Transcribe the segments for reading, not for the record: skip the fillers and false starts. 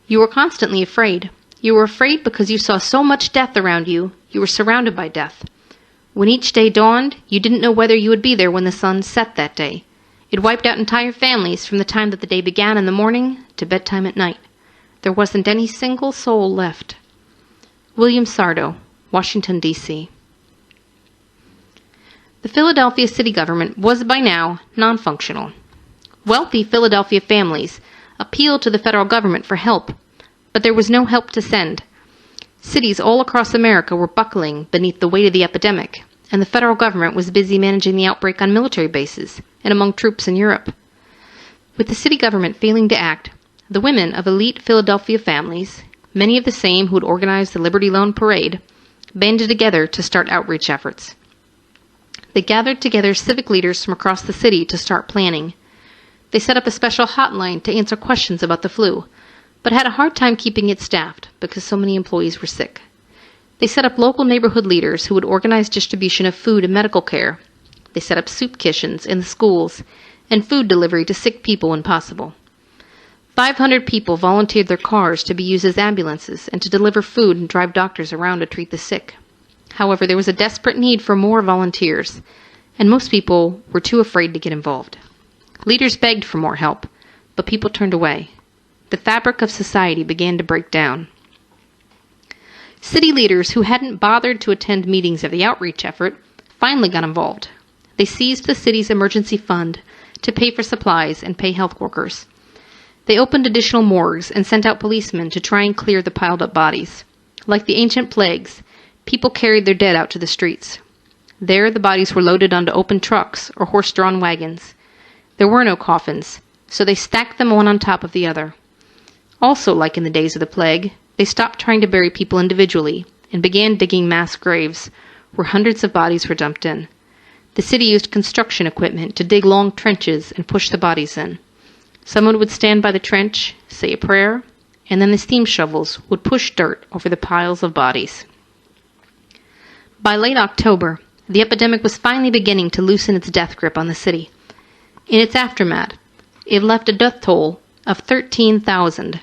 You were constantly afraid. You were afraid because you saw so much death around you. You were surrounded by death. When each day dawned, you didn't know whether you would be there when the sun set that day. It wiped out entire families from the time that the day began in the morning to bedtime at night. There wasn't any single soul left. William Sardo, Washington, D.C. The Philadelphia city government was by now non-functional. Wealthy Philadelphia families appealed to the federal government for help, but there was no help to send. Cities all across America were buckling beneath the weight of the epidemic, and the federal government was busy managing the outbreak on military bases and among troops in Europe. With the city government failing to act, the women of elite Philadelphia families, many of the same who had organized the Liberty Loan Parade, banded together to start outreach efforts. They gathered together civic leaders from across the city to start planning. They set up a special hotline to answer questions about the flu, but had a hard time keeping it staffed because so many employees were sick. They set up local neighborhood leaders who would organize distribution of food and medical care. They set up soup kitchens in the schools and food delivery to sick people when possible. 500 people volunteered their cars to be used as ambulances and to deliver food and drive doctors around to treat the sick. However, there was a desperate need for more volunteers, and most people were too afraid to get involved. Leaders begged for more help, but people turned away. The fabric of society began to break down. City leaders who hadn't bothered to attend meetings of the outreach effort finally got involved. They seized the city's emergency fund to pay for supplies and pay health workers. They opened additional morgues and sent out policemen to try and clear the piled-up bodies. Like the ancient plagues, people carried their dead out to the streets. There, the bodies were loaded onto open trucks or horse-drawn wagons. There were no coffins, so they stacked them one on top of the other. Also, like in the days of the plague, they stopped trying to bury people individually and began digging mass graves where hundreds of bodies were dumped in. The city used construction equipment to dig long trenches and push the bodies in. Someone would stand by the trench, say a prayer, and then the steam shovels would push dirt over the piles of bodies. By late October, the epidemic was finally beginning to loosen its death grip on the city. In its aftermath, it left a death toll of 13,000.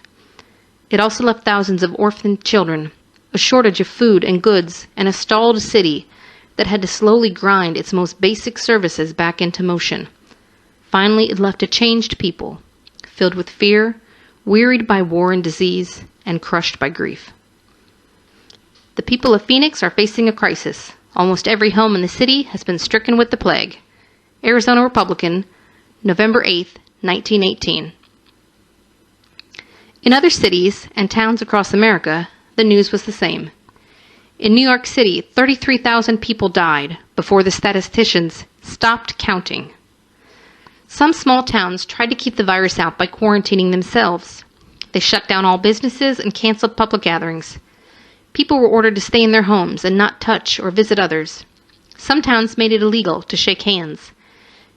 It also left thousands of orphaned children, a shortage of food and goods, and a stalled city that had to slowly grind its most basic services back into motion. Finally, it left a changed people, filled with fear, wearied by war and disease, and crushed by grief. The people of Phoenix are facing a crisis. Almost every home in the city has been stricken with the plague. Arizona Republican, November 8, 1918. In other cities and towns across America, the news was the same. In New York City, 33,000 people died before the statisticians stopped counting. Some small towns tried to keep the virus out by quarantining themselves. They shut down all businesses and canceled public gatherings. People were ordered to stay in their homes and not touch or visit others. Some towns made it illegal to shake hands.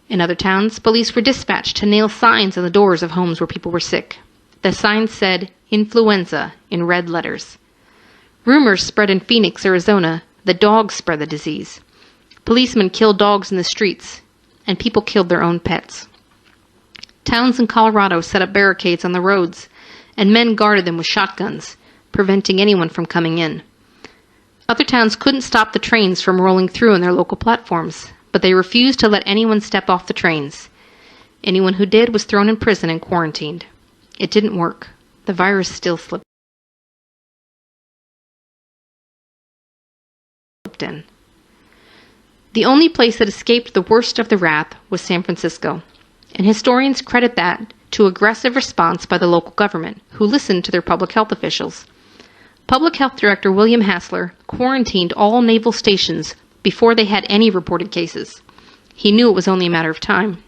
In other towns, police were dispatched to nail signs on the doors of homes where people were sick. The signs said, "Influenza," in red letters. Rumors spread in Phoenix, Arizona, that dogs spread the disease. Policemen killed dogs in the streets, and people killed their own pets. Towns in Colorado set up barricades on the roads, and men guarded them with shotguns, preventing anyone from coming in. Other towns couldn't stop the trains from rolling through on their local platforms, but they refused to let anyone step off the trains. Anyone who did was thrown in prison and quarantined. It didn't work. The virus still slipped in. The only place that escaped the worst of the wrath was San Francisco, and historians credit that to aggressive response by the local government, who listened to their public health officials. Public Health Director William Hassler quarantined all naval stations before they had any reported cases. He knew it was only a matter of time.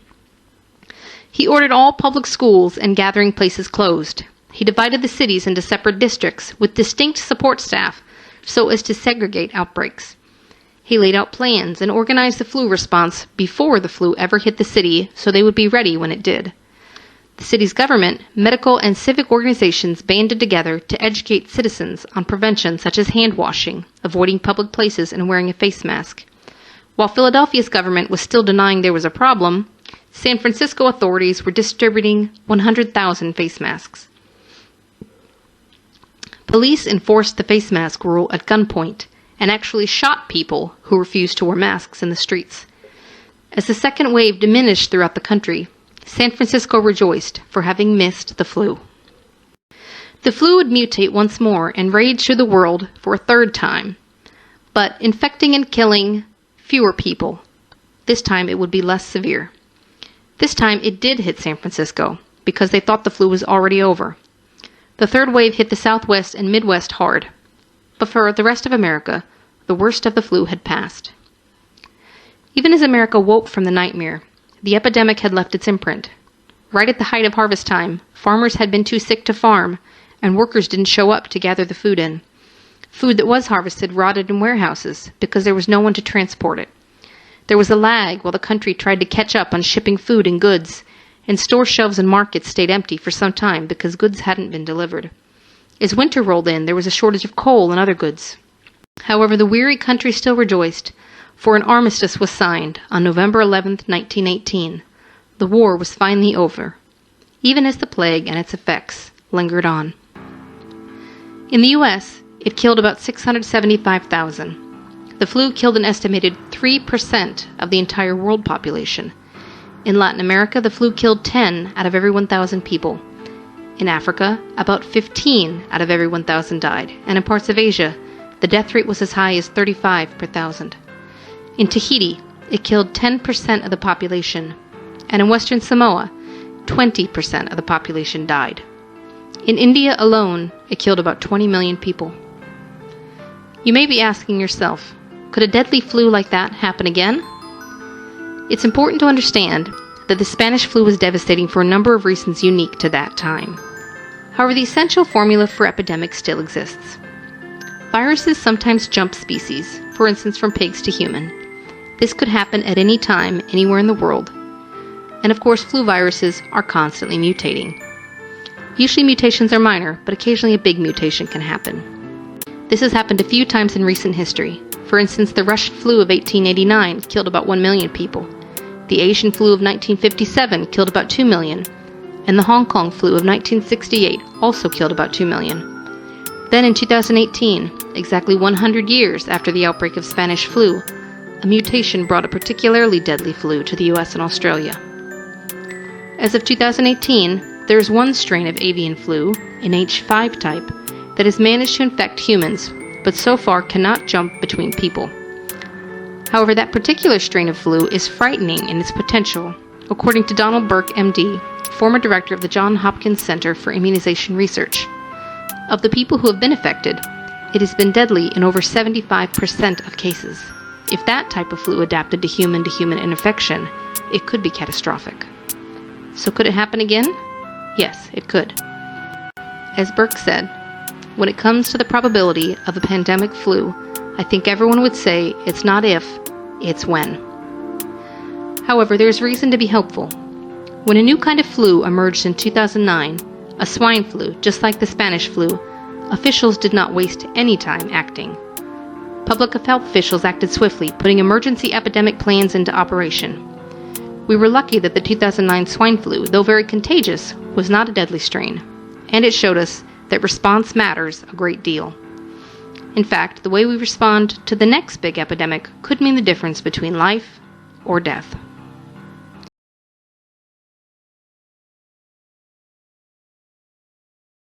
He ordered all public schools and gathering places closed. He divided the cities into separate districts with distinct support staff so as to segregate outbreaks. He laid out plans and organized the flu response before the flu ever hit the city so they would be ready when it did. The city's government, medical, and civic organizations banded together to educate citizens on prevention such as hand washing, avoiding public places, and wearing a face mask. While Philadelphia's government was still denying there was a problem, San Francisco authorities were distributing 100,000 face masks. Police enforced the face mask rule at gunpoint and actually shot people who refused to wear masks in the streets. As the second wave diminished throughout the country, San Francisco rejoiced for having missed the flu. The flu would mutate once more and rage through the world for a third time, but infecting and killing fewer people. This time it would be less severe. This time it did hit San Francisco because they thought the flu was already over. The third wave hit the Southwest and Midwest hard, but for the rest of America, the worst of the flu had passed. Even as America woke from the nightmare, the epidemic had left its imprint. Right at the height of harvest time, farmers had been too sick to farm, and workers didn't show up to gather the food in. Food that was harvested rotted in warehouses because there was no one to transport it. There was a lag while the country tried to catch up on shipping food and goods, and store shelves and markets stayed empty for some time because goods hadn't been delivered. As winter rolled in, there was a shortage of coal and other goods. However, the weary country still rejoiced, for an armistice was signed on November 11, 1918. The war was finally over, even as the plague and its effects lingered on. In the U.S., it killed about 675,000. The flu killed an estimated 3% of the entire world population. In Latin America, the flu killed 10 out of every 1,000 people. In Africa, about 15 out of every 1,000 died, and in parts of Asia, the death rate was as high as 35 per thousand. In Tahiti, it killed 10% of the population, and in Western Samoa, 20% of the population died. In India alone, it killed about 20 million people. You may be asking yourself, could a deadly flu like that happen again? It's important to understand that the Spanish flu was devastating for a number of reasons unique to that time. However, the essential formula for epidemics still exists. Viruses sometimes jump species, for instance from pigs to human. This could happen at any time, anywhere in the world. And of course, flu viruses are constantly mutating. Usually mutations are minor, but occasionally a big mutation can happen. This has happened a few times in recent history. For instance, the Russian flu of 1889 killed about 1 million people. The Asian flu of 1957 killed about 2 million. And the Hong Kong flu of 1968 also killed about 2 million. Then in 2018, exactly 100 years after the outbreak of Spanish flu, a mutation brought a particularly deadly flu to the US and Australia. As of 2018, there is one strain of avian flu, an H5 type, that has managed to infect humans, but so far cannot jump between people. However, that particular strain of flu is frightening in its potential, according to Donald Burke, MD, former director of the Johns Hopkins Center for Immunization Research. Of the people who have been affected, it has been deadly in over 75% of cases. If that type of flu adapted to human infection, it could be catastrophic. So could it happen again? Yes, it could. As Burke said, when it comes to the probability of a pandemic flu, I think everyone would say it's not if, it's when. However, there's reason to be hopeful. When a new kind of flu emerged in 2009, a swine flu, just like the Spanish flu, officials did not waste any time acting. Public health officials acted swiftly, putting emergency epidemic plans into operation. We were lucky that the 2009 swine flu, though very contagious, was not a deadly strain, and it showed us that response matters a great deal. In fact, the way we respond to the next big epidemic could mean the difference between life or death.